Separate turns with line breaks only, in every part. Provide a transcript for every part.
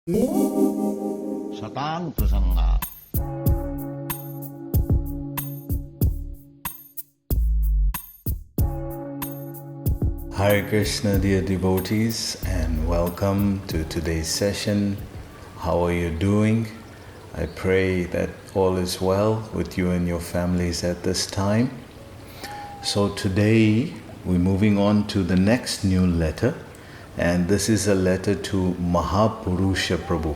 Satang Prasanga.
Hare Krishna, dear devotees, and welcome to today's session. How are you doing? I pray that all is well with you and your families at this time. So today we're moving on to the next new letter, and this is a letter to Mahapurusa Prabhu.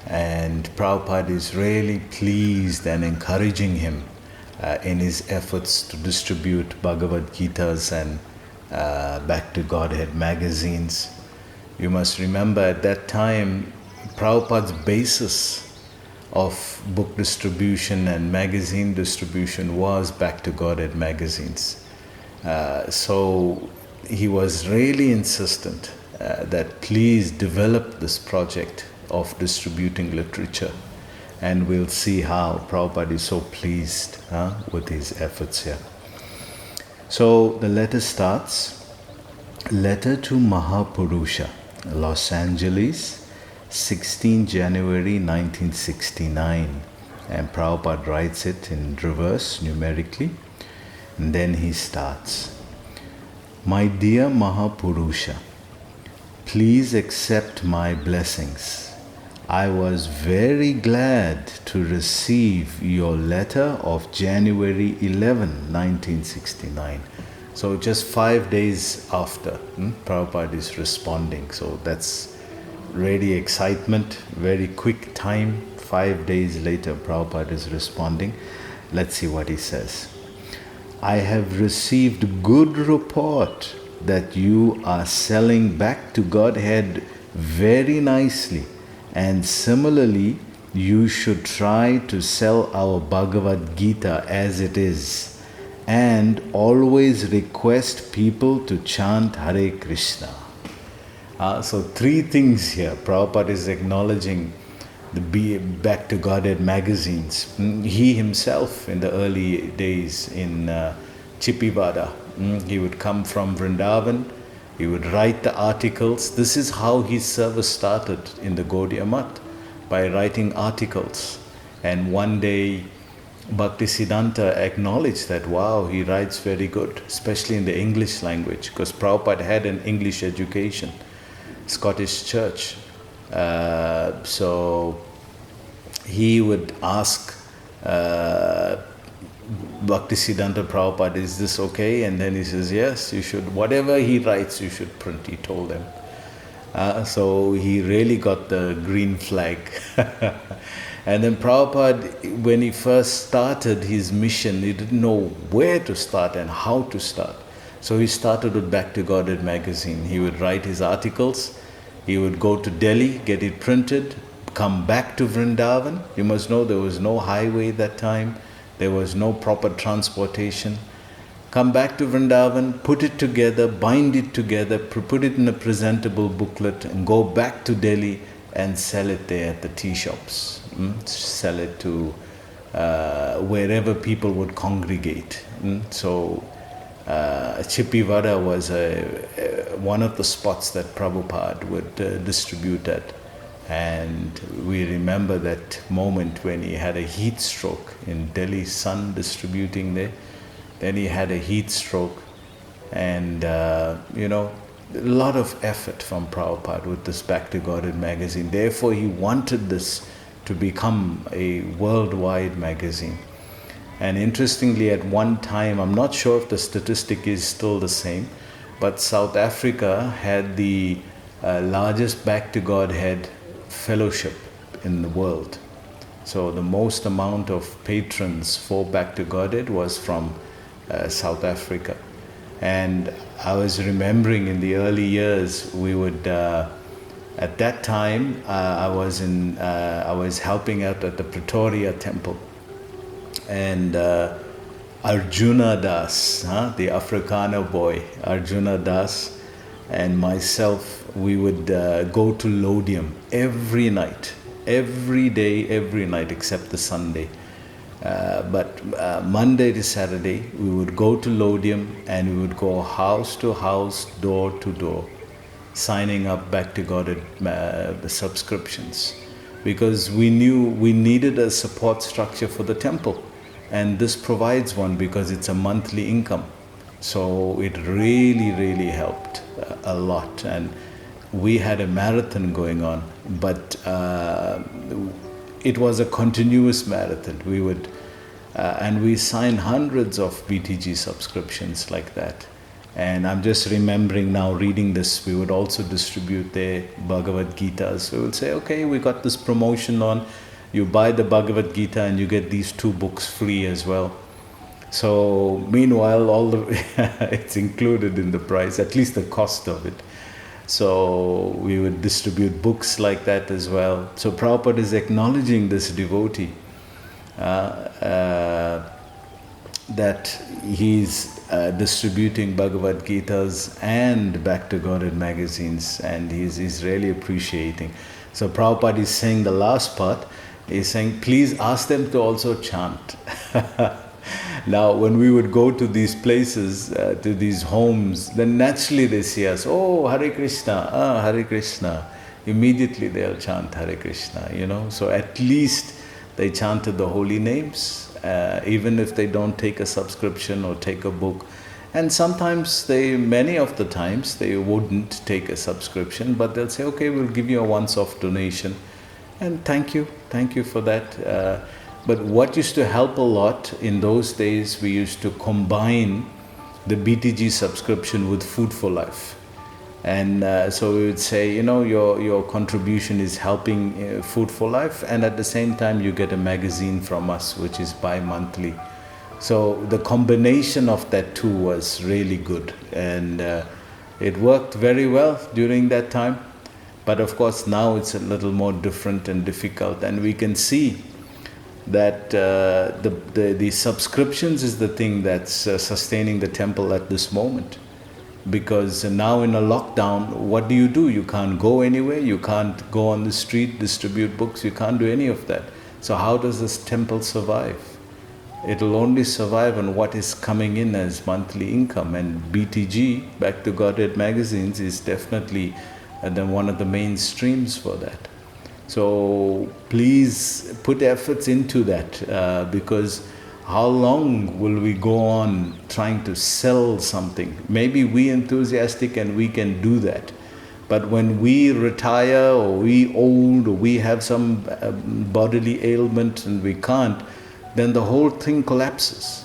And Prabhupada is really pleased and encouraging him in his efforts to distribute Bhagavad Gita's and Back to Godhead magazines. You must remember at that time, Prabhupada's basis of book distribution and magazine distribution was Back to Godhead magazines. So he was really insistent that please develop this project of distributing literature, and we'll see how Prabhupada is so pleased with his efforts here. So the letter starts, Letter to Mahapurusa, Los Angeles, 16 January 1969. And Prabhupada writes it in reverse numerically. And then he starts, My dear Mahapurusa, please accept my blessings. I was very glad to receive your letter of January 11, 1969. So just 5 days after, Prabhupada is responding. So that's really excitement, very quick time. 5 days later, Prabhupada is responding. Let's see what he says. I have received good report that you are selling Back to Godhead very nicely, and similarly you should try to sell our Bhagavad Gita as it is, and always request people to chant Hare Krishna. So 3 things here. Prabhupada is acknowledging the Back to Godhead magazines. He himself, in the early days in Chipivada, he would come from Vrindavan, he would write the articles. This is how his service started in the Gaudiya Math, by writing articles. And one day Bhaktisiddhanta acknowledged that, wow, he writes very good, especially in the English language, because Prabhupada had an English education, Scottish Church. So he would ask Bhaktisiddhanta Prabhupada, is this okay? And then he says, yes, you should, whatever he writes, you should print, he told him. So he really got the green flag. And then Prabhupada, when he first started his mission, he didn't know where to start and how to start. So he started with Back to Godhead magazine. He would write his articles, he would go to Delhi, get it printed, come back to Vrindavan. You must know there was no highway that time, there was no proper transportation. Come back to Vrindavan, put it together, bind it together, put it in a presentable booklet, and go back to Delhi and sell it there at the tea shops. Sell it to wherever people would congregate. So Chipivada was one of the spots that Prabhupada would distribute at. And we remember that moment when he had a heat stroke in Delhi sun distributing there. Then he had a heat stroke, and a lot of effort from Prabhupada with this Back to Godhead magazine. Therefore, he wanted this to become a worldwide magazine. And interestingly, at one time, I'm not sure if the statistic is still the same, but South Africa had the largest Back to Godhead fellowship in the world. So the most amount of patrons for Back to Godhead was from South Africa. And I was remembering in the early years, we would, at that time, I was helping out at the Pretoria temple. And Arjuna Das, the Afrikaner boy, Arjuna Das, and myself, we would go to Lodium every night, every day, every night, except the Sunday. But Monday to Saturday, we would go to Lodium and we would go house to house, door to door, signing up back to Godhead subscriptions, because we knew we needed a support structure for the temple, and this provides one because it's a monthly income. So it really helped a lot, and we had a marathon going on, but it was a continuous marathon. We would and we signed hundreds of BTG subscriptions like that. And I'm just remembering now, reading this, we would also distribute their Bhagavad Gitas. We would say, okay, we got this promotion on, you buy the Bhagavad Gita and you get these 2 books free as well. So meanwhile, all the it's included in the price, at least the cost of it. So we would distribute books like that as well. So Prabhupada is acknowledging this devotee, that he's distributing Bhagavad Gitas and Back to Godhead magazines, and he's really appreciating. So Prabhupada is saying the last part, he's saying, please ask them to also chant. Now, when we would go to these places, to these homes, then naturally they see us, oh, Hare Krishna, Hare Krishna. Immediately they'll chant Hare Krishna, So at least they chanted the holy names, even if they don't take a subscription or take a book. And sometimes many of the times, they wouldn't take a subscription, but they'll say, okay, we'll give you a once-off donation. And thank you for that. But what used to help a lot in those days, we used to combine the BTG subscription with Food for Life. And so we would say, your contribution is helping Food for Life, and at the same time you get a magazine from us, which is bi-monthly. So the combination of that two was really good, and it worked very well during that time. But of course now it's a little more different and difficult, and we can see that the subscriptions is the thing that's sustaining the temple at this moment. Because now in a lockdown, what do? You can't go anywhere, you can't go on the street, distribute books, you can't do any of that. So how does this temple survive? It'll only survive on what is coming in as monthly income, and BTG, Back to Godhead magazines, is definitely one of the main streams for that. So please put efforts into that, because how long will we go on trying to sell something? Maybe we enthusiastic and we can do that. But when we retire, or we old, or we have some bodily ailment and we can't, then the whole thing collapses.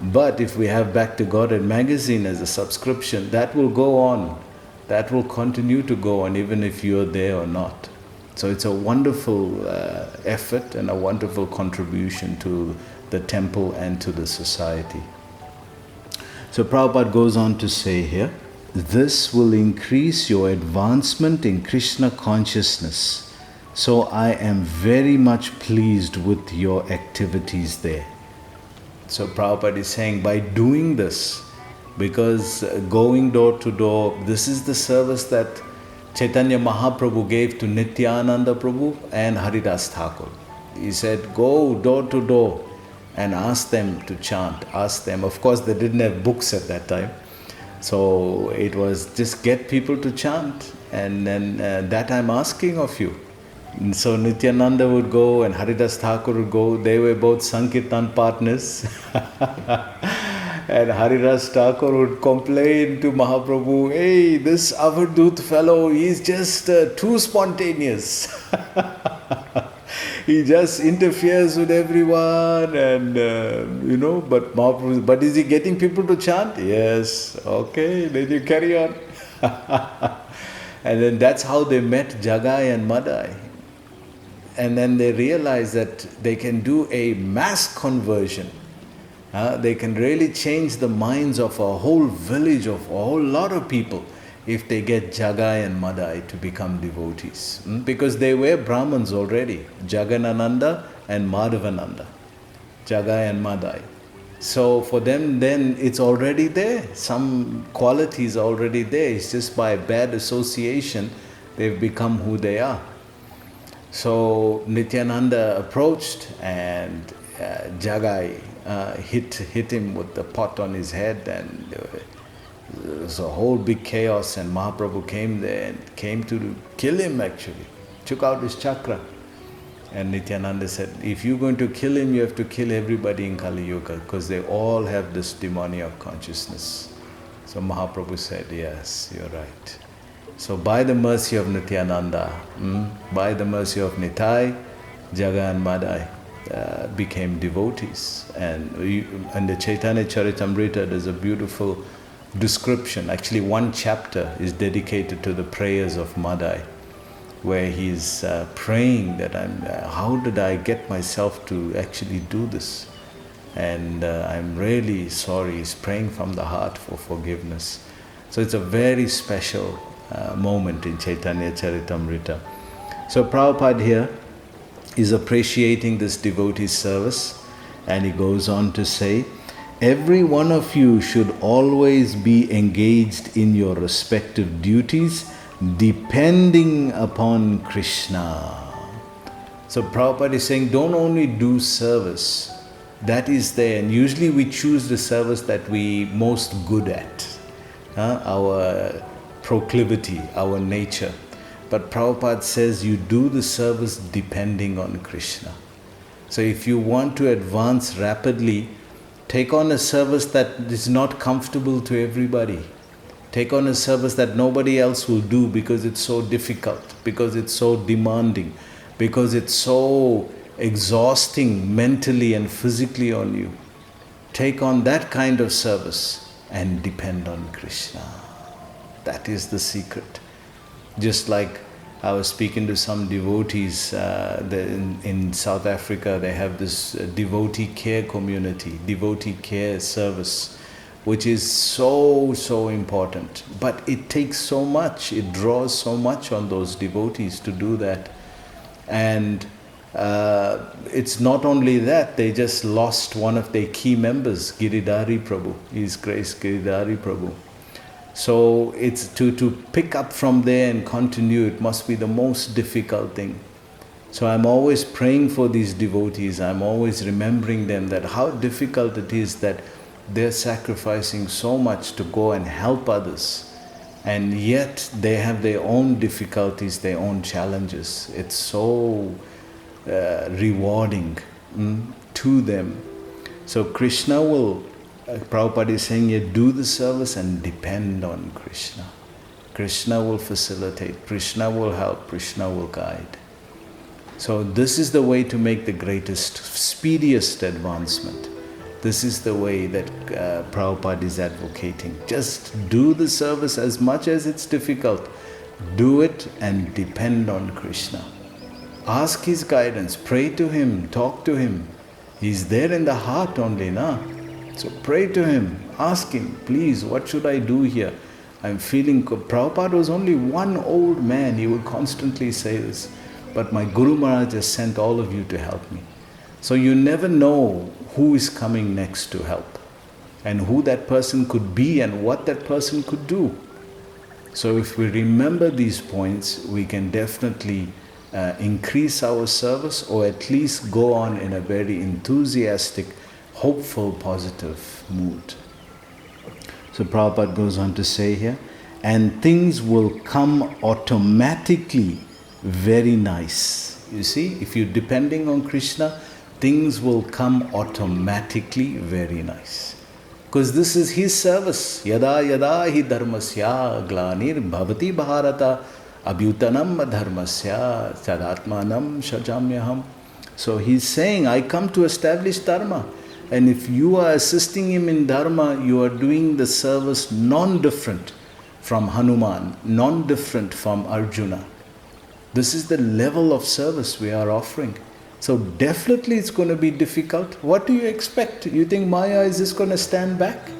But if we have Back to Godhead magazine as a subscription, that will go on. That will continue to go on even if you're there or not. So it's a wonderful effort and a wonderful contribution to the temple and to the society. So Prabhupada goes on to say here, this will increase your advancement in Krishna consciousness. So I am very much pleased with your activities there. So Prabhupada is saying, by doing this, because going door to door, this is the service that Chaitanya Mahaprabhu gave to Nityananda Prabhu and Haridas Thakur. He said, go door to door and ask them to chant, ask them. Of course, they didn't have books at that time. So it was just get people to chant, and then that I'm asking of you. And so Nityananda would go and Haridas Thakur would go. They were both Sankirtan partners. And Haridas Thakur would complain to Mahaprabhu, hey, this Avadut fellow, he's just too spontaneous. He just interferes with everyone, and but Mahaprabhu, but is he getting people to chant? Yes, okay, then you carry on. And then that's how they met Jagai and Madai. And then they realized that they can do a mass conversion. They can really change the minds of a whole village, of a whole lot of people, if they get Jagai and Madai to become devotees. Because they were Brahmins already, Jaganananda and Madhavananda, Jagai and Madai. So for them then it's already there, some qualities are already there. It's just by bad association they've become who they are. So Nityananda approached, and Jagai hit him with the pot on his head, and There was a whole big chaos, and Mahaprabhu came there and came to kill him actually. Took out his chakra. And Nityananda said, if you're going to kill him, you have to kill everybody in Kali Yuga, because they all have this demoniac consciousness. So Mahaprabhu said, yes, you're right. So by the mercy of Nityananda, by the mercy of Nitai, Jaga and Madai became devotees. And in the Chaitanya Charitamrita, there's a beautiful description. Actually, one chapter is dedicated to the prayers of Madai, where he's praying that how did I get myself to actually do this? And I'm really sorry. He's praying from the heart for forgiveness. So it's a very special moment in Chaitanya Charitamrita. So Prabhupada here is appreciating this devotee service, and he goes on to say, every one of you should always be engaged in your respective duties, depending upon Krishna. So Prabhupada is saying, don't only do service, that is there, and usually we choose the service that we most good at, our proclivity, our nature. But Prabhupada says you do the service depending on Krishna. So if you want to advance rapidly, take on a service that is not comfortable to everybody. Take on a service that nobody else will do because it's so difficult, because it's so demanding, because it's so exhausting mentally and physically on you. Take on that kind of service and depend on Krishna. That is the secret. Just like I was speaking to some devotees in South Africa, they have this devotee care community, devotee care service, which is so important. But it takes so much, it draws so much on those devotees to do that. And it's not only that, they just lost one of their key members, Giridhari Prabhu, His Grace Giridhari Prabhu. So it's to pick up from there and continue, it must be the most difficult thing. So I'm always praying for these devotees, I'm always remembering them that how difficult it is that they're sacrificing so much to go and help others, and yet they have their own difficulties, their own challenges. It's so rewarding to them. So Krishna will, Prabhupada is saying, you do the service and depend on Krishna. Krishna will facilitate, Krishna will help, Krishna will guide. So this is the way to make the greatest, speediest advancement. This is the way that Prabhupada is advocating. Just do the service as much as it's difficult. Do it and depend on Krishna. Ask His guidance, pray to Him, talk to Him. He's there in the heart only, na? So pray to Him, ask Him, please, what should I do here? I'm feeling, Prabhupada was only one old man, he would constantly say this, but my Guru Maharaj has sent all of you to help me. So you never know who is coming next to help, and who that person could be and what that person could do. So if we remember these points, we can definitely increase our service, or at least go on in a very enthusiastic, hopeful, positive mood. So Prabhupada goes on to say here, and things will come automatically very nice. You see, if you're depending on Krishna, things will come automatically very nice. Because this is His service. Yada yada hi dharmasya glanir bhavati bharata abhyutanam dharmasya chadatmanam shajamyaham. So He's saying, I come to establish dharma. And if you are assisting Him in dharma, you are doing the service non-different from Hanuman, non-different from Arjuna. This is the level of service we are offering. So definitely it's going to be difficult. What do you expect? You think Maya is just going to stand back?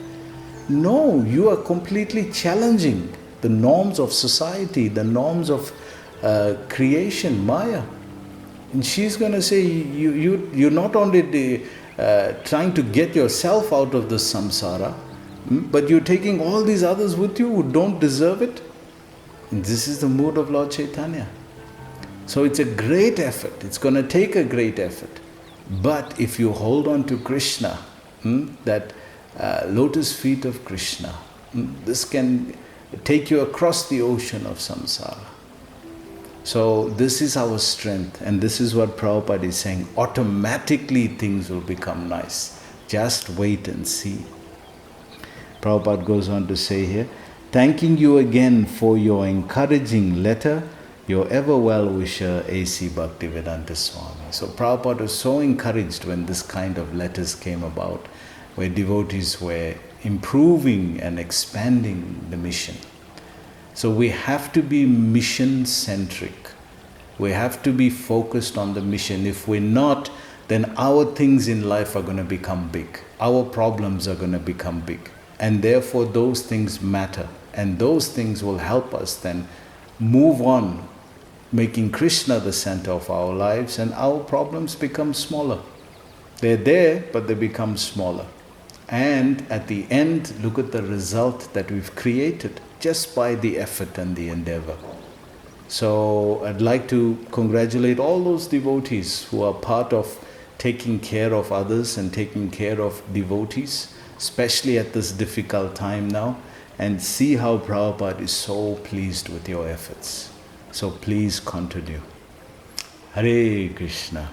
No, you are completely challenging the norms of society, the norms of creation, Maya. And she's going to say, you're not only trying to get yourself out of the samsara, but you're taking all these others with you who don't deserve it. And this is the mood of Lord Chaitanya. So it's a great effort. It's going to take a great effort. But if you hold on to Krishna, that lotus feet of Krishna, This can take you across the ocean of samsara. So this is our strength, and this is what Prabhupada is saying. Automatically things will become nice. Just wait and see. Prabhupada goes on to say here, thanking you again for your encouraging letter, your ever well-wisher A.C. Bhaktivedanta Swami. So Prabhupada was so encouraged when this kind of letters came about, where devotees were improving and expanding the mission. So we have to be mission-centric. We have to be focused on the mission. If we're not, then our things in life are going to become big. Our problems are going to become big. And therefore those things matter. And those things will help us then move on, making Krishna the center of our lives, and our problems become smaller. They're there, but they become smaller. And at the end, look at the result that we've created just by the effort and the endeavor. So I'd like to congratulate all those devotees who are part of taking care of others and taking care of devotees, especially at this difficult time now, and see how Prabhupada is so pleased with your efforts. So please continue. Hare Krishna.